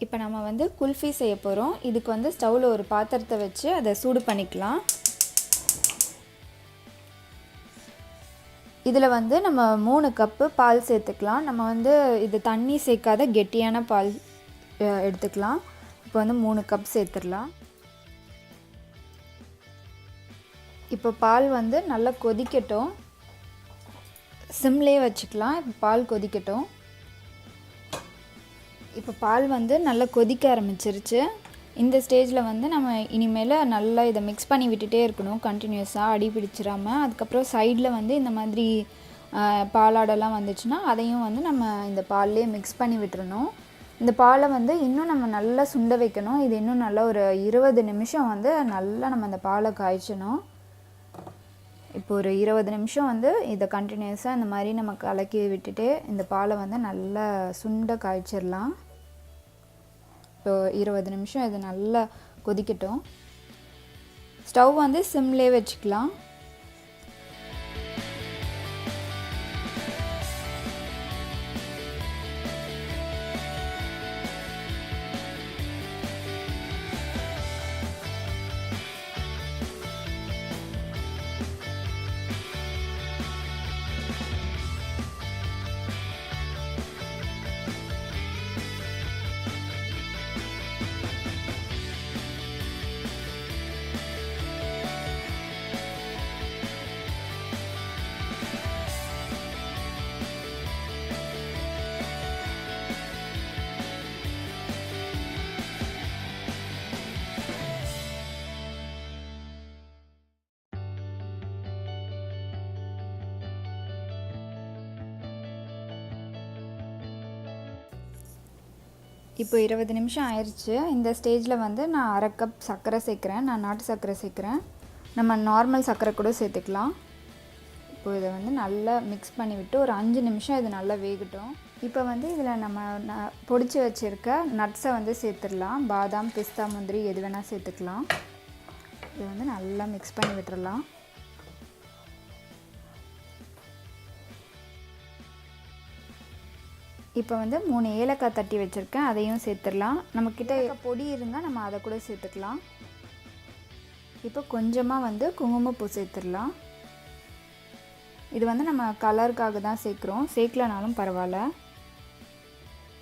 இப்போ நம்ம வந்து குல்ஃபி செய்ய போகிறோம். இதுக்கு வந்து ஸ்டவ்வில் ஒரு பாத்திரத்தை வச்சு அதை சூடு பண்ணிக்கலாம். இதில் வந்து நம்ம 3 கப்பு பால் சேர்த்துக்கலாம். நம்ம வந்து இது தண்ணி சேர்க்காத கெட்டியான பால் எடுத்துக்கலாம். இப்போ வந்து 3 கப் சேர்த்துடலாம். இப்போ பால் வந்து நல்லா கொதிக்கட்டும். சிம்லேயே வச்சுக்கலாம். இப்போ பால் கொதிக்கட்டும். இப்போ பால் வந்து நல்லா கொதிக்க ஆரம்பிச்சிருச்சு. இந்த ஸ்டேஜில் வந்து நம்ம இனிமேல் நல்லா இதை மிக்ஸ் பண்ணி விட்டுட்டே இருக்கணும் கண்டினியூஸாக, அடி பிடிச்சிடாமல். அதுக்கப்புறம் சைடில் வந்து இந்த மாதிரி பாலாடெல்லாம் வந்துச்சுன்னா அதையும் வந்து நம்ம இந்த பால்லேயே மிக்ஸ் பண்ணி விட்டுறணும். இந்த பாலை வந்து இன்னும் நம்ம நல்லா சுண்ட வைக்கணும். இது இன்னும் நல்லா ஒரு 20 நிமிஷம் வந்து நல்லா நம்ம அந்த பாலை காய்ச்சணும். இப்போ ஒரு 20 நிமிஷம் வந்து இதை கண்டினியூஸாக இந்த மாதிரி நம்ம கலக்கி விட்டுட்டு இந்த பாலை வந்து நல்லா சுண்ட காய்ச்சிடலாம். இப்போ 20 நிமிஷம் இது நல்லா கொதிக்கட்டும். ஸ்டவ் வந்து சிம்லேயே வச்சுக்கலாம். இப்போ 20 நிமிஷம் ஆயிடுச்சு. இந்த ஸ்டேஜில் வந்து நான் 1/2 கப் சர்க்கரை சேர்க்குறேன். நான் நாட்டு சர்க்கரை சேர்க்குறேன். நம்ம நார்மல் சர்க்கரை கூட சேர்த்துக்கலாம். இப்போ இதை வந்து நல்லா மிக்ஸ் பண்ணிவிட்டு ஒரு 5 நிமிஷம் இது நல்லா வேகட்டும். இப்போ வந்து இதில் நம்ம பொடிச்சு வச்சுருக்க நட்ஸை வந்து சேர்த்துடலாம். பாதாம், பிஸ்தா, முந்திரி எது வேணால் சேர்த்துக்கலாம். இதை வந்து நல்லா மிக்ஸ் பண்ணி விட்டுறலாம். இப்போ வந்து 3 ஏலக்காய் தட்டி வச்சுருக்கேன், அதையும் சேர்த்துடலாம். நம்மக்கிட்ட பொடி இருந்தால் நம்ம அதை கூட சேர்த்துக்கலாம். இப்போ கொஞ்சமாக வந்து குங்குமப்பூ சேர்த்துடலாம். இது வந்து நம்ம கலருக்காக தான் சேர்க்குறோம், சேர்க்கலனாலும் பரவாயில்ல.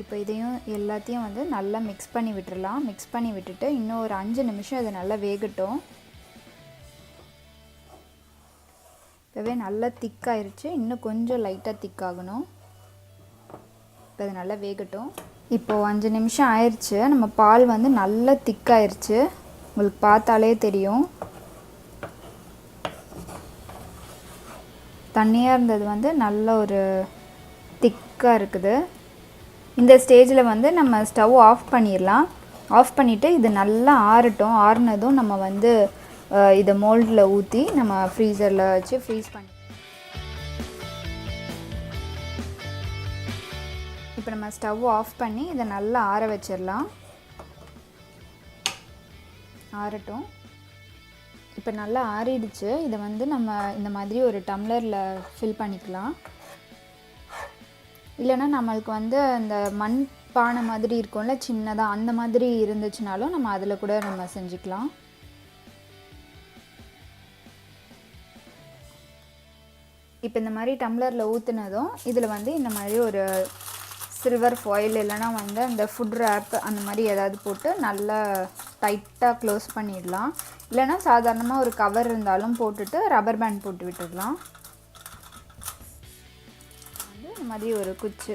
இப்போ இதையும் எல்லாத்தையும் வந்து நல்லா மிக்ஸ் பண்ணி விட்டுடலாம். மிக்ஸ் பண்ணி விட்டுட்டு இன்னும் ஒரு 5 நிமிஷம் இது நல்லா வேகட்டும். இப்போவே நல்லா திக்காயிருச்சு. இன்னும் கொஞ்சம் லைட்டாக திக்காகணும். இப்போ அது நல்லா வேகட்டும். இப்போது 5 நிமிஷம் ஆயிடுச்சு. நம்ம பால் வந்து நல்லா திக்காயிருச்சு. உங்களுக்கு பார்த்தாலே தெரியும். தண்ணியாக இருந்தது வந்து நல்ல ஒரு திக்காக இருக்குது. இந்த ஸ்டேஜில் வந்து நம்ம ஸ்டவ் ஆஃப் பண்ணிடலாம். ஆஃப் பண்ணிவிட்டு இது நல்லா ஆறட்டும். ஆறுனதும் நம்ம வந்து இதை மோல்டில் ஊற்றி நம்ம ஃப்ரீசரில் வச்சு ஃப்ரீஸ் பண்ணி. இப்போ நம்ம ஸ்டவ் ஆஃப் பண்ணி இதை நல்லா ஆற வச்சிடலாம். ஆறட்டும். இப்போ நல்லா ஆறிடுச்சு. இதை வந்து நம்ம இந்த மாதிரி ஒரு டம்ளரில் ஃபில் பண்ணிக்கலாம். இல்லைன்னா நம்மளுக்கு வந்து அந்த மண் பானை மாதிரி இருக்கும்ல சின்னதாக, அந்த மாதிரி இருந்துச்சுனாலும் நம்ம அதில் கூட நம்ம செஞ்சுக்கலாம். இப்போ இந்த மாதிரி டம்ளரில் ஊற்றுனதும் இதில் வந்து இந்த மாதிரி ஒரு சில்வர் ஃபாயில் இல்லைனா வந்து அந்த ஃபுட் ரேப் அந்த மாதிரி ஏதாவது போட்டு நல்லா டைட்டாக க்ளோஸ் பண்ணிடலாம். இல்லைனா சாதாரணமாக ஒரு கவர் இருந்தாலும் போட்டுட்டு ரப்பர் பேண்ட் போட்டு விட்டுடலாம். வந்து இந்த மாதிரி ஒரு குச்சி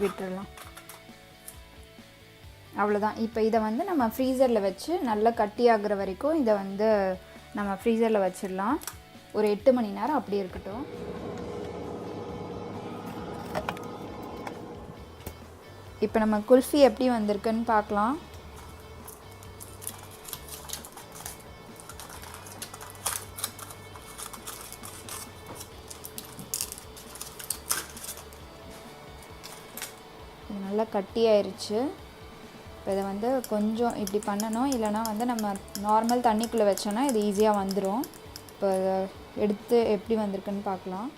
விட்டுடலாம். அவ்வளோதான். இப்போ இதை வந்து நம்ம ஃப்ரீசரில் வச்சு நல்லா கட்டியாகிற வரைக்கும் இதை வந்து நம்ம ஃப்ரீசரில் வச்சிடலாம். ஒரு 8 மணி நேரம் அப்படி இருக்கட்டும். இப்போ நம்ம குல்ஃபி எப்படி வந்திருக்குன்னு பார்க்கலாம். இது நல்லா கட்டியாயிருச்சு. இப்போ இதை வந்து கொஞ்சம் இப்படி பண்ணணும். இல்லைனா வந்து நம்ம நார்மல் தண்ணிக்குள்ளே வச்சோன்னா இது ஈஸியாக வந்துடும். இப்போ இதை எடுத்து எப்படி வந்திருக்குன்னு பார்க்கலாம்.